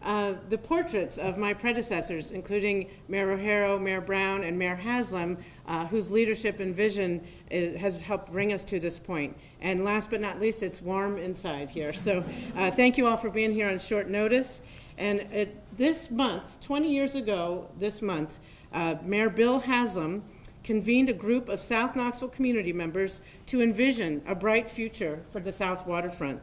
the portraits of my predecessors, including Mayor O'Hara, Mayor Brown, and Mayor Haslam, whose leadership and vision has helped bring us to this point. And last but not least, it's warm inside here. So thank you all for being here on short notice. And this month, 20 years ago this month, Mayor Bill Haslam convened a group of South Knoxville community members to envision a bright future for the South Waterfront.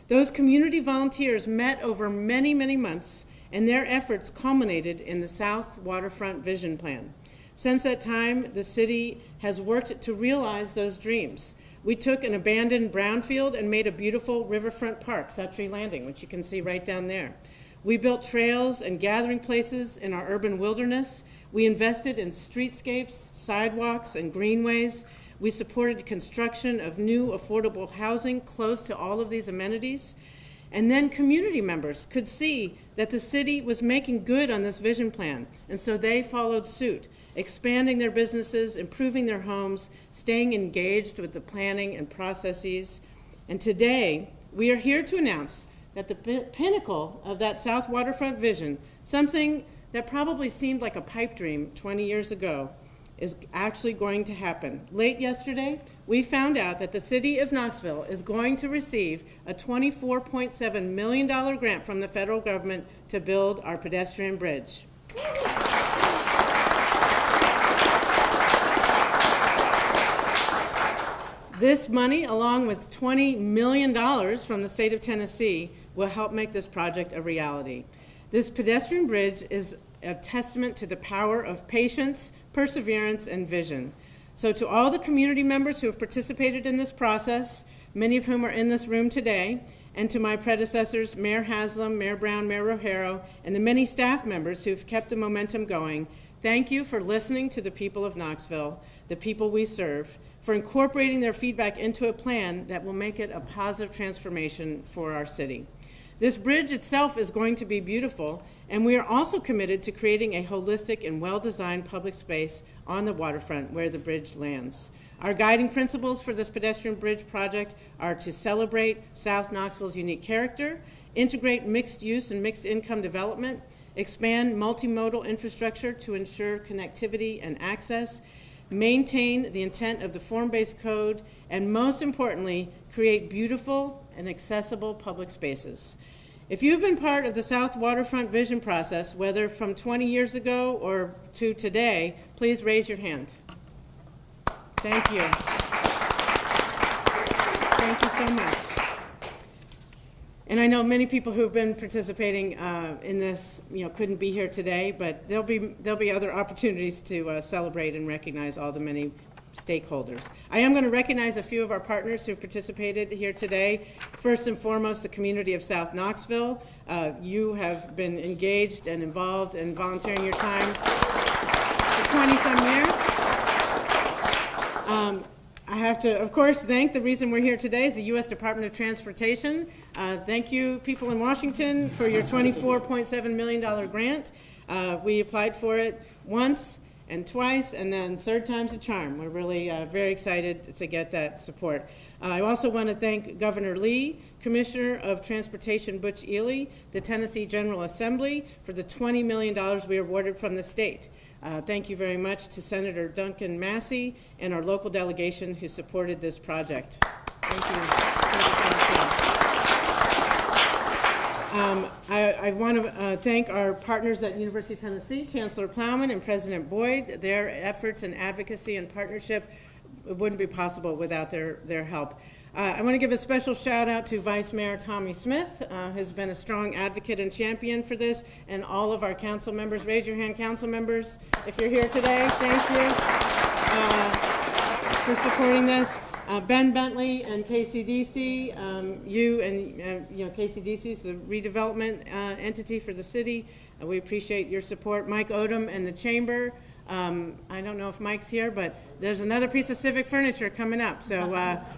Those community volunteers met over many, many months, and their efforts culminated in the South Waterfront Vision Plan. Since that time, the city has worked to realize those dreams. We took an abandoned brownfield and made a beautiful riverfront park, Suttree Landing, which you can see right down there. We built trails and gathering places in our urban wilderness. We invested in streetscapes, sidewalks, and greenways. We supported construction of new affordable housing close to all of these amenities. And then community members could see that the city was making good on this vision plan, and so they followed suit, expanding their businesses, improving their homes, staying engaged with the planning and processes. And today, we are here to announce that the pinnacle of that South Waterfront vision, something that probably seemed like a pipe dream 20 years ago, is actually going to happen. Late yesterday, we found out that the City of Knoxville is going to receive a $24.7 million grant from the federal government to build our pedestrian bridge. This money, along with $20 million from the state of Tennessee, will help make this project a reality. This pedestrian bridge is a testament to the power of patience, perseverance, and vision. So to all the community members who have participated in this process, many of whom are in this room today, and to my predecessors, Mayor Haslam, Mayor Brown, Mayor O'Hara, and the many staff members who've kept the momentum going, thank you for listening to the people of Knoxville, the people we serve, for incorporating their feedback into a plan that will make it a positive transformation for our city. This bridge itself is going to be beautiful, and we are also committed to creating a holistic and well-designed public space on the waterfront where the bridge lands. Our guiding principles for this pedestrian bridge project are to celebrate South Knoxville's unique character, integrate mixed use and mixed income development, expand multimodal infrastructure to ensure connectivity and access, maintain the intent of the form-based code, and most importantly, create beautiful and accessible public spaces. If you've been part of the South Waterfront vision process, whether from 20 years ago or to today, please raise your hand. Thank you. Thank you so much. And I know many people who have been participating in this, couldn't be here today, but there'll be other opportunities to celebrate and recognize all the many stakeholders. I am going to recognize a few of our partners who have participated here today. First and foremost, the community of South Knoxville. You have been engaged and involved and volunteering your time for 20-some years. I have to, of course, thank the reason we're here today is the U.S. Department of Transportation. Thank you, people in Washington, for your $24.7 million grant. We applied for it once and twice, and then third time's a charm. We're really very excited to get that support. I also want to thank Governor Lee, Commissioner of Transportation Butch Ely, the Tennessee General Assembly for the $20 million we awarded from the state. Thank you very much to Senator Duncan Massey and our local delegation who supported this project. Thank you. I want to thank our partners at University of Tennessee, Chancellor Plowman and President Boyd. Their efforts and advocacy and partnership wouldn't be possible without their help. I want to give a special shout out to Vice Mayor Tommy Smith, who's been a strong advocate and champion for this, and all of our council members. Raise your hand, council members, if you're here today. Thank you for supporting this. Ben Bentley and KCDC, KCDC is the redevelopment entity for the city. We appreciate your support. Mike Odom and the Chamber. I don't know if Mike's here, but there's another piece of civic furniture coming up. So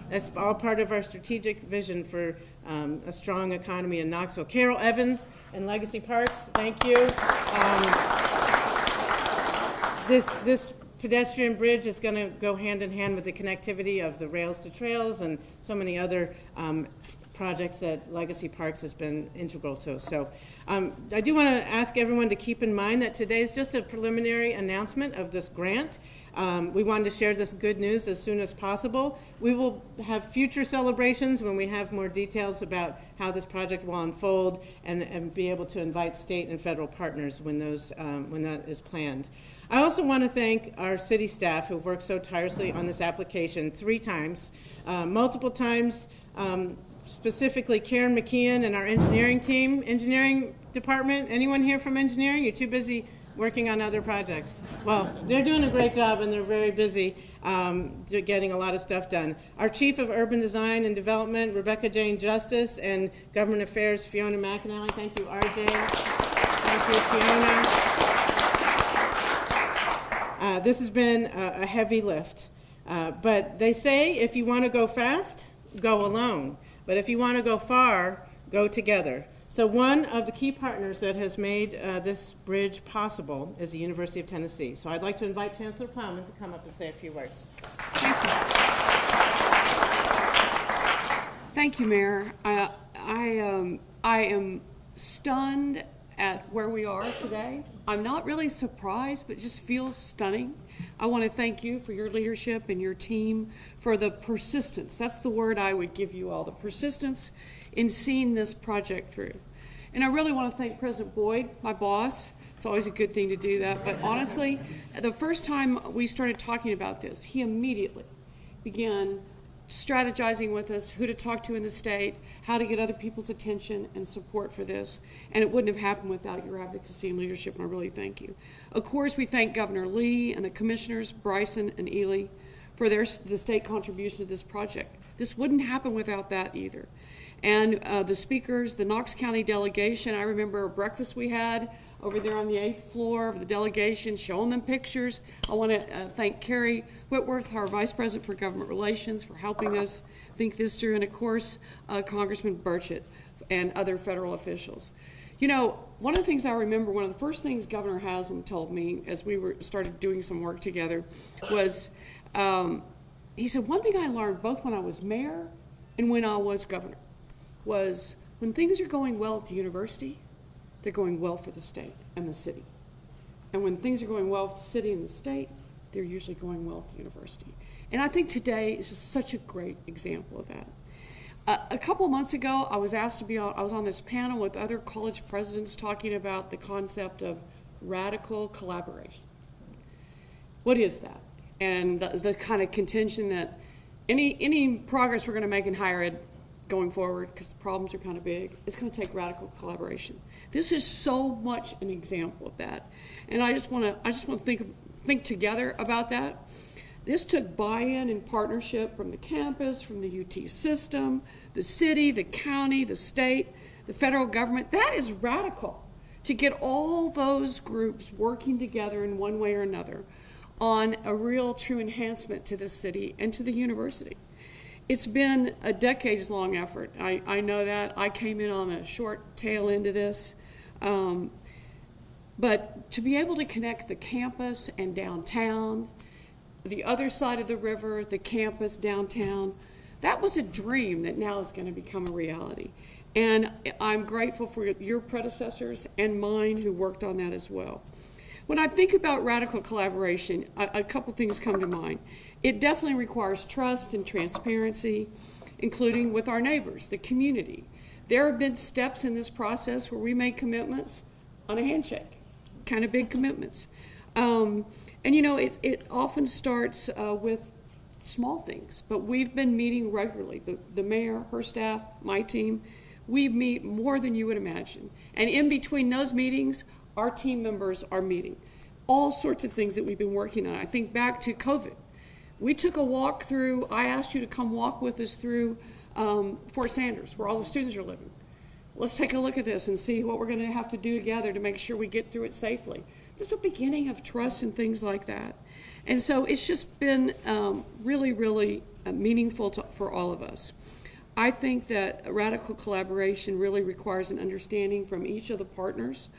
that's all part of our strategic vision for a strong economy in Knoxville. Carol Evans and Legacy Parks, thank you. This pedestrian bridge is going to go hand in hand with the connectivity of the rails to trails and so many other projects that Legacy Parks has been integral to. So I do want to ask everyone to keep in mind that today is just a preliminary announcement of this grant. We wanted to share this good news as soon as possible. We will have future celebrations when we have more details about how this project will unfold and be able to invite state and federal partners when that is planned. I also want to thank our city staff who've worked so tirelessly on this application 3 times, multiple times, specifically Karen McKeon and our engineering department. Anyone here from engineering? You're too busy working on other projects. Well, they're doing a great job and they're very busy getting a lot of stuff done. Our Chief of Urban Design and Development, Rebecca Jane Justice, and Government Affairs, Fiona McAnally. Thank you, RJ. Thank you, Fiona. This has been a heavy lift. But they say if you want to go fast, go alone. But if you want to go far, go together. So one of the key partners that has made this bridge possible is the University of Tennessee. So I'd like to invite Chancellor Plowman to come up and say a few words. Thank you. Thank you, Mayor. I am stunned at where we are today. I'm not really surprised, but it just feels stunning. I want to thank you for your leadership and your team for the persistence. That's the word I would give you all, the persistence in seeing this project through. And I really want to thank President Boyd, my boss. It's always a good thing to do that. But honestly, the first time we started talking about this, he immediately began strategizing with us who to talk to in the state, how to get other people's attention and support for this. And it wouldn't have happened without your advocacy and leadership, and I really thank you. Of course, we thank Governor Lee and the commissioners, Bryson and Ely, for the state contribution to this project. This wouldn't happen without that either. And the speakers, the Knox County delegation, I remember a breakfast we had over there on the 8th floor of the delegation, showing them pictures. I want to thank Carrie Whitworth, our Vice President for Government Relations, for helping us think this through, and of course, Congressman Burchett and other federal officials. You know, one of the things I remember, one of the first things Governor Haslam told me as we started doing some work together was, he said, one thing I learned both when I was mayor and when I was governor was when things are going well at the university, they're going well for the state and the city. And when things are going well for the city and the state, they're usually going well for the university. And I think today is just such a great example of that. A couple of months ago, I was asked to I was on this panel with other college presidents talking about the concept of radical collaboration. What is that? And the kind of contention that any progress we're going to make in higher ed going forward, because the problems are kind of big, it's going to take radical collaboration. This is so much an example of that, and I just want to think together about that. This took buy-in and partnership from the campus, from the UT system, the city, the county, the state, the federal government. That is radical, to get all those groups working together in one way or another on a real true enhancement to the city and to the university. It's been a decades-long effort. I know that. I came in on the short tail end of this. But to be able to connect the campus and downtown, the other side of the river, the campus, downtown, that was a dream that now is going to become a reality. And I'm grateful for your predecessors and mine who worked on that as well. When I think about radical collaboration, a couple things come to mind. It definitely requires trust and transparency, including with our neighbors, the community. There have been steps in this process where we made commitments on a handshake, kind of big commitments. And you know, it often starts with small things, but we've been meeting regularly. The mayor, her staff, my team, we meet more than you would imagine. And in between those meetings, our team members are meeting. All sorts of things that we've been working on. I think back to COVID. We took a walk through, I asked you to come walk with us through Fort Sanders, where all the students are living. Let's take a look at this and see what we're going to have to do together to make sure we get through it safely. There's a beginning of trust and things like that. And so it's just been really, really meaningful for all of us. I think that radical collaboration really requires an understanding from each of the partners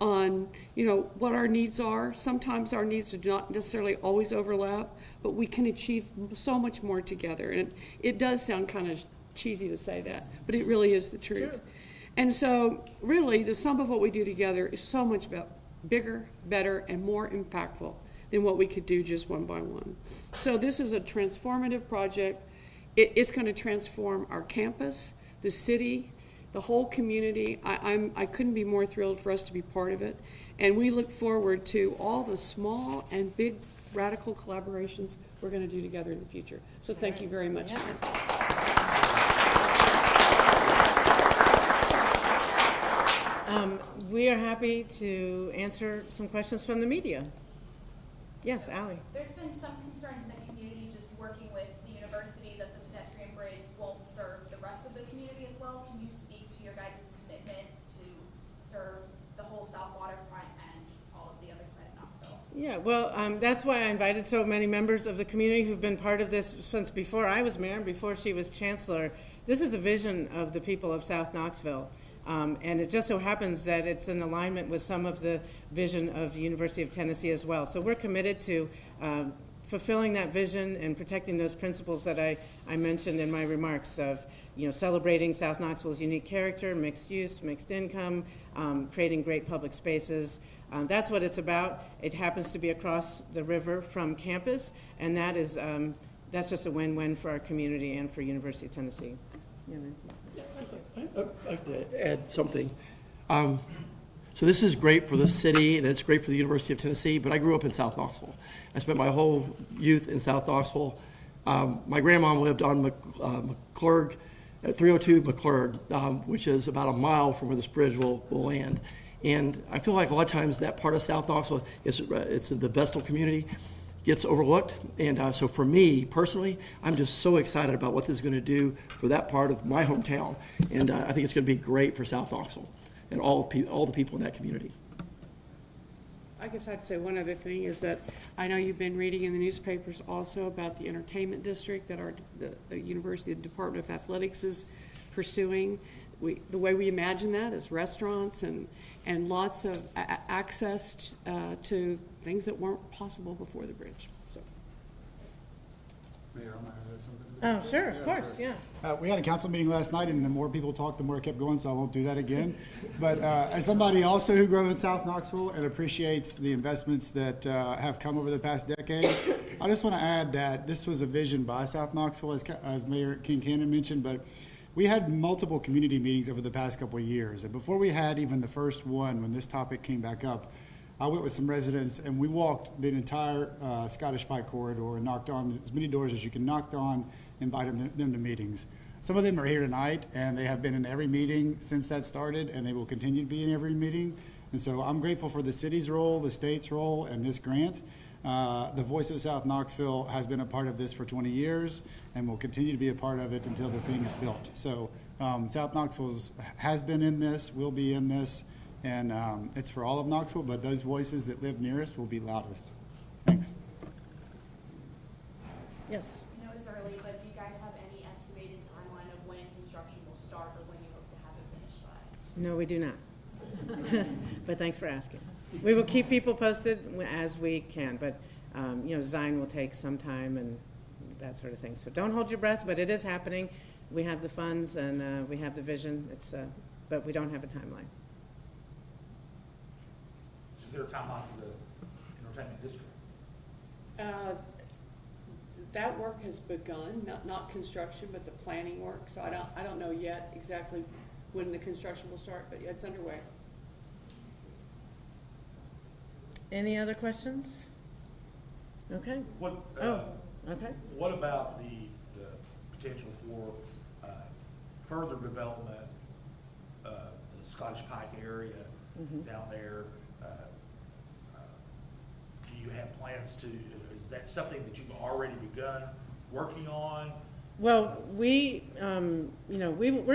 on, you know, what our needs are. Sometimes our needs do not necessarily always overlap, but we can achieve so much more together. And it does sound kind of cheesy to say that, but it really is the truth. And so really the sum of what we do together is so much bigger, better, and more impactful than what we could do just one by one. So this is a transformative project. It's going to transform our campus, the city, the whole community. I couldn't be more thrilled for us to be part of it. And we look forward to all the small and big radical collaborations we're going to do together in the future. So thank you very much. We are happy to answer some questions from the media. Yes, Allie. There's been some concerns in the community just working with the university that the pedestrian bridge won't serve the rest of the community as well. Can you speak to your guys' commitment to serve the whole South Waterfront and all of the other side of Knoxville? Yeah, well, that's why I invited so many members of the community who've been part of this since before I was mayor and before she was chancellor. This is a vision of the people of South Knoxville. And it just so happens that it's in alignment with some of the vision of the University of Tennessee as well. So we're committed to fulfilling that vision and protecting those principles that I mentioned in my remarks of, celebrating South Knoxville's unique character, mixed use, mixed income, creating great public spaces. That's what it's about. It happens to be across the river from campus, and that's just a win-win for our community and for University of Tennessee. I'd like to add something. So this is great for the city, and it's great for the University of Tennessee, but I grew up in South Knoxville. I spent my whole youth in South Knoxville. My grandma lived on McClurg, at 302 McClurg, which is about a mile from where this bridge will land. And I feel like a lot of times that part of South Knoxville, it's the Vestal community, gets overlooked. And so for me personally, I'm just so excited about what this is going to do for that part of my hometown. And I think it's going to be great for South Knoxville and all the people in that community. I guess I'd say one other thing is that I know you've been reading in the newspapers also about the entertainment district that the University, the Department of Athletics is pursuing. The way we imagine that is restaurants and lots of access to things that weren't possible before the bridge. So. Mayor, I might have something. Oh, sure, of course, yeah. We had a council meeting last night, and the more people talked, the more it kept going, so I won't do that again. But as somebody also who grew up in South Knoxville and appreciates the investments that have come over the past decade, I just want to add that this was a vision by South Knoxville, as Mayor Kincannon mentioned, but we had multiple community meetings over the past couple of years. And before we had even the first one, when this topic came back up, I went with some residents and we walked the entire Scottish Pike corridor and knocked on as many doors as you can knock on, invited them to meetings. Some of them are here tonight, and they have been in every meeting since that started, and they will continue to be in every meeting. And so I'm grateful for the city's role, the state's role, and this grant. The Voice of South Knoxville has been a part of this for 20 years and will continue to be a part of it until the thing is built. So South Knoxville has been in this, will be in this, and it's for all of Knoxville, but those voices that live nearest will be loudest. Thanks. Yes. I know it's early, but do you guys have any estimated timeline of when construction will start or when you hope to have it finished by? No, we do not. But thanks for asking. We will keep people posted as we can, but design will take some time and that sort of thing. So don't hold your breath, but it is happening. We have the funds and we have the vision. But we don't have a timeline. Is there a timeline for the entertainment district? That work has begun, not construction, but the planning work. So I don't know yet exactly when the construction will start, but it's underway. Any other questions? Okay. Okay. What about the potential for further development in the Scottish Pike area down there? Do you have plans to? Is that something that you've already begun working on? Well, we're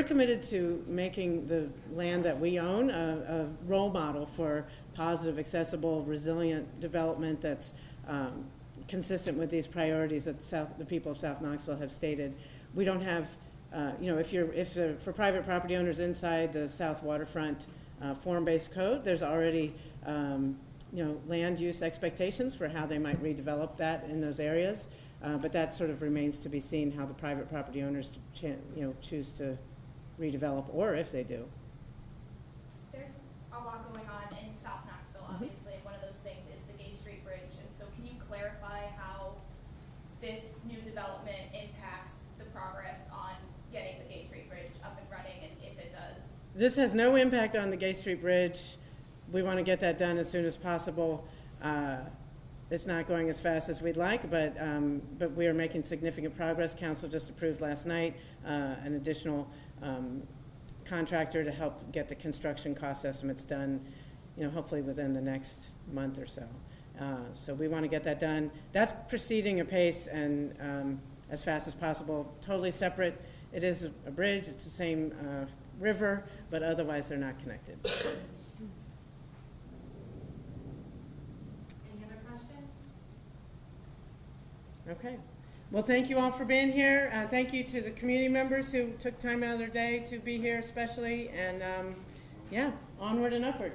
committed to making the land that we own a role model for positive, accessible, resilient development that's consistent with these priorities that the people of South Knoxville have stated. We don't have, for private property owners inside the South Waterfront form-based code, there's already land use expectations for how they might redevelop that in those areas. But that sort of remains to be seen how the private property owners, choose to redevelop, or if they do. There's a lot going on in South Knoxville, obviously, and one of those things is the Gay Street Bridge. And so can you clarify how this new development impacts the progress on getting the Gay Street Bridge up and running, and if it does? This has no impact on the Gay Street Bridge. We want to get that done as soon as possible. It's not going as fast as we'd like, but we are making significant progress. Council just approved last night an additional contractor to help get the construction cost estimates done, hopefully within the next month or so. So we want to get that done. That's proceeding apace and as fast as possible. Totally separate. It is a bridge. It's the same river, but otherwise they're not connected. Any other questions? Okay. Well, thank you all for being here. Thank you to the community members who took time out of their day to be here especially. And yeah, onward and upward.